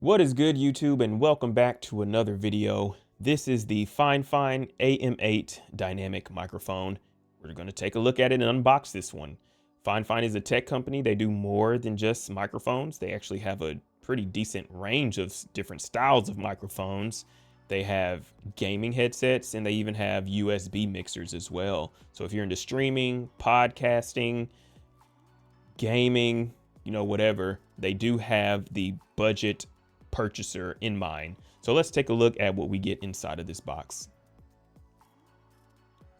What is good, YouTube, and welcome back to another video. This is the FIFINE AM8 dynamic microphone. We're going to take a look at it and unbox this one. FIFINE is a tech company. They do more than just microphones. They actually have a pretty decent range of different styles of microphones. They have gaming headsets, and they even have USB mixers as well. So if you're into streaming, podcasting, gaming, whatever, they do have the budget purchaser in mind. So let's take a look at what we get inside of this box.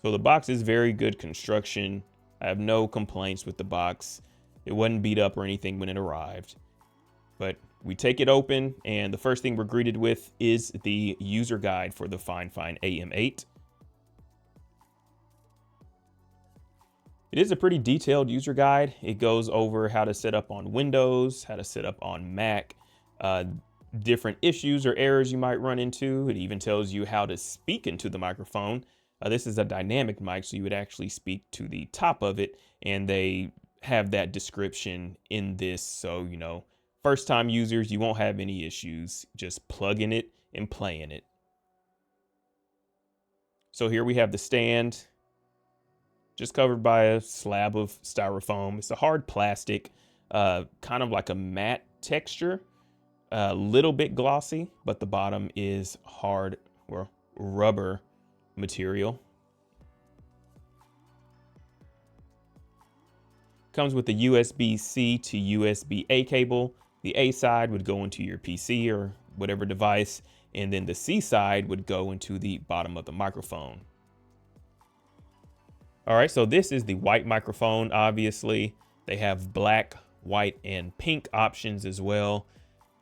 So the box is very good construction. I have no complaints with the box. It wasn't beat up or anything when it arrived. But we take it open, and the first thing we're greeted with is the user guide for the FIFINE AM8. It is a pretty detailed user guide. It goes over how to set up on Windows, how to set up on Mac, different issues or errors you might run into. It even tells you how to speak into the microphone. This is a dynamic mic, so you would actually speak to the top of it, and they have that description in this. So, first time users, you won't have any issues just plugging it and playing it. So here we have the stand, just covered by a slab of styrofoam. It's a hard plastic, kind of like a matte texture, a little bit glossy, but the bottom is hard or rubber material. Comes with the USB-C to USB-A cable. The A side would go into your PC or whatever device, and then the C side would go into the bottom of the microphone. All right, so this is the white microphone. Obviously, they have black, white, and pink options as well.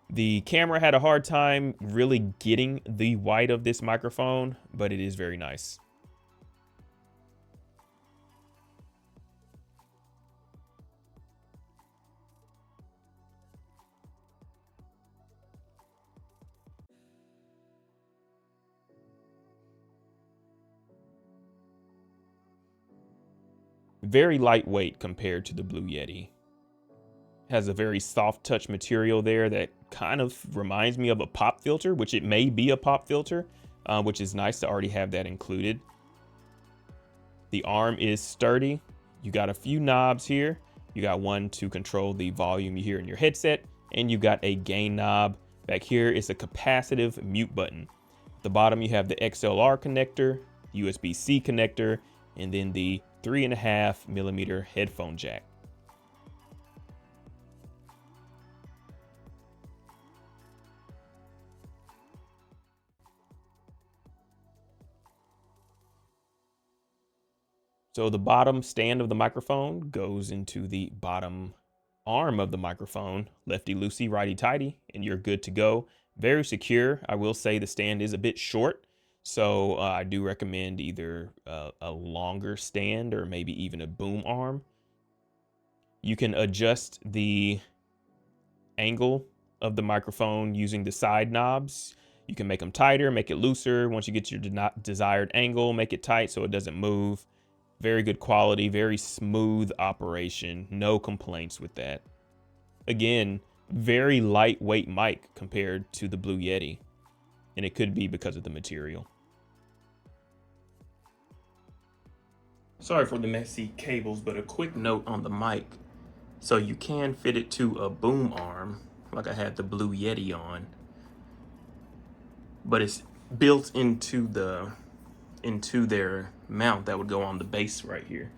The camera had a hard time really getting the white of this microphone, but it is very nice. Very lightweight compared to the Blue Yeti. Has a very soft touch material there that kind of reminds me of a pop filter, which it may be a pop filter, which is nice to already have that included. The arm is sturdy. You got a few knobs here. You got one to control the volume you hear in your headset, and you got a gain knob. Back here is a capacitive mute button. At the bottom, you have the XLR connector, USB-C connector, and then the 3.5mm headphone jack. So the bottom stand of the microphone goes into the bottom arm of the microphone, lefty loosey, righty tighty, and you're good to go. Very secure. I will say the stand is a bit short, so I do recommend either a longer stand or maybe even a boom arm. You can adjust the angle of the microphone using the side knobs. You can make them tighter, make it looser. Once you get your desired angle, make it tight so it doesn't move. Very good quality, very smooth operation. No complaints with that. Again, very lightweight mic compared to the Blue Yeti, and it could be because of the material. Sorry for the messy cables, but a quick note on the mic. So you can fit it to a boom arm, like I had the Blue Yeti on, but it's built into their mount that would go on the base right here.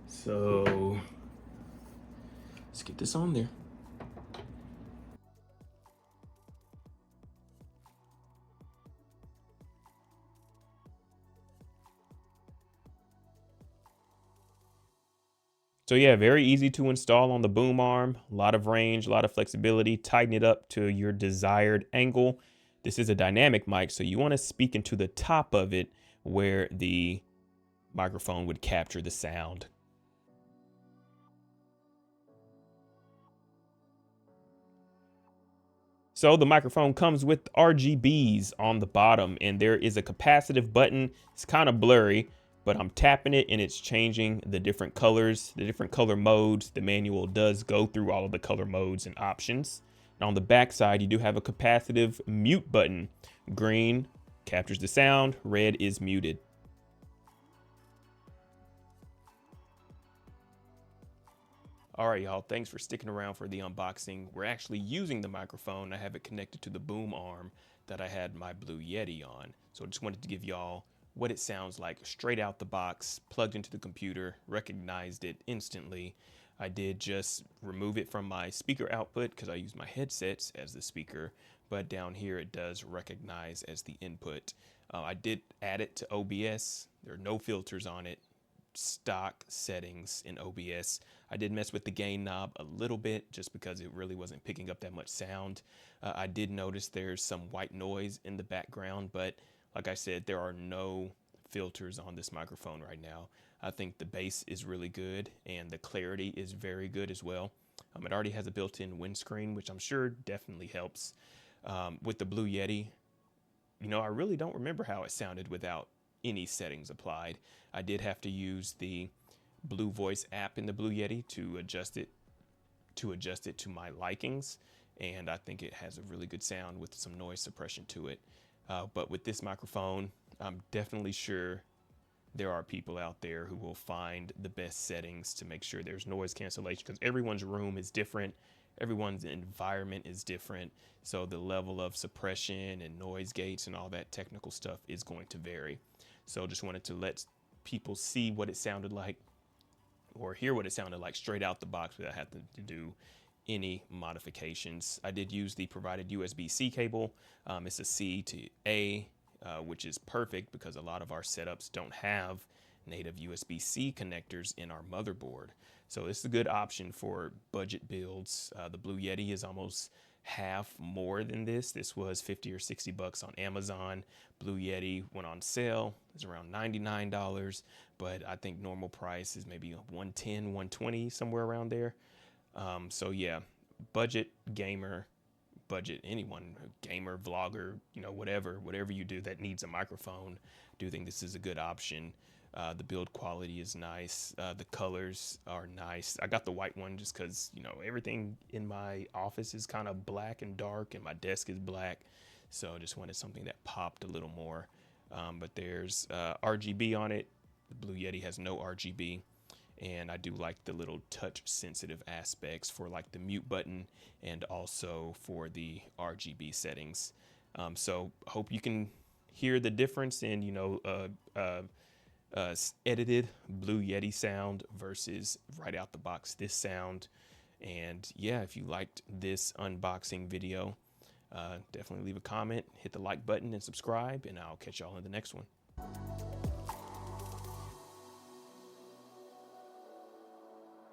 So let's get this on there. So yeah, very easy to install on the boom arm. A lot of range, a lot of flexibility. Tighten it up to your desired angle. This is a dynamic mic, so you want to speak into the top of it where the microphone would capture the sound. So the microphone comes with RGBs on the bottom, and there is a capacitive button. It's kind of blurry, but I'm tapping it and it's changing the different colors, the different color modes. The manual does go through all of the color modes and options. And on the back side, you do have a capacitive mute button. Green captures the sound, red is muted. All right, y'all, thanks for sticking around for the unboxing. We're actually using the microphone. I have it connected to the boom arm that I had my Blue Yeti on. So I just wanted to give y'all what it sounds like straight out the box, plugged into the computer, recognized it instantly. I did just remove it from my speaker output because I use my headsets as the speaker, but down here it does recognize as the input. I did add it to OBS. There are no filters on it. Stock settings in OBS. I did mess with the gain knob a little bit just because it really wasn't picking up that much sound. I did notice there's some white noise in the background, but like I said, there are no filters on this microphone right now. I think the bass is really good and the clarity is very good as well. It already has a built-in windscreen, which I'm sure definitely helps. With the Blue Yeti, you know, I really don't remember how it sounded without any settings applied. I did have to use the Blue Voice app in the Blue Yeti to adjust it to my likings, and I think it has a really good sound with some noise suppression to it. But with this microphone, I'm definitely sure there are people out there who will find the best settings to make sure there's noise cancellation, because everyone's room is different, everyone's environment is different, so the level of suppression and noise gates and all that technical stuff is going to vary. So just wanted to let people see what it sounded like, or hear what it sounded like straight out the box without having to do any modifications. I did use the provided USB-C cable. It's a C to A, which is perfect because a lot of our setups don't have native USB-C connectors in our motherboard. So this is a good option for budget builds. The Blue Yeti is almost half more than this. This was 50 or 60 bucks on Amazon. Blue Yeti went on sale. It's around $99, but I think normal price is maybe 110, 120, somewhere around there. So yeah, budget gamer, budget anyone, gamer, vlogger, you know, whatever you do that needs a microphone, I do think this is a good option. The build quality is nice. The colors are nice. I got the white one just because, you know, everything in my office is kind of black and dark and my desk is black. So I just wanted something that popped a little more. But there's RGB on it. The Blue Yeti has no RGB. And I do like the little touch sensitive aspects for like the mute button and also for the RGB settings. So I hope you can hear the difference in, you know, edited Blue Yeti sound versus right out the box this sound. And yeah, if you liked this unboxing video, definitely leave a comment, hit the like button and subscribe, and I'll catch y'all in the next one.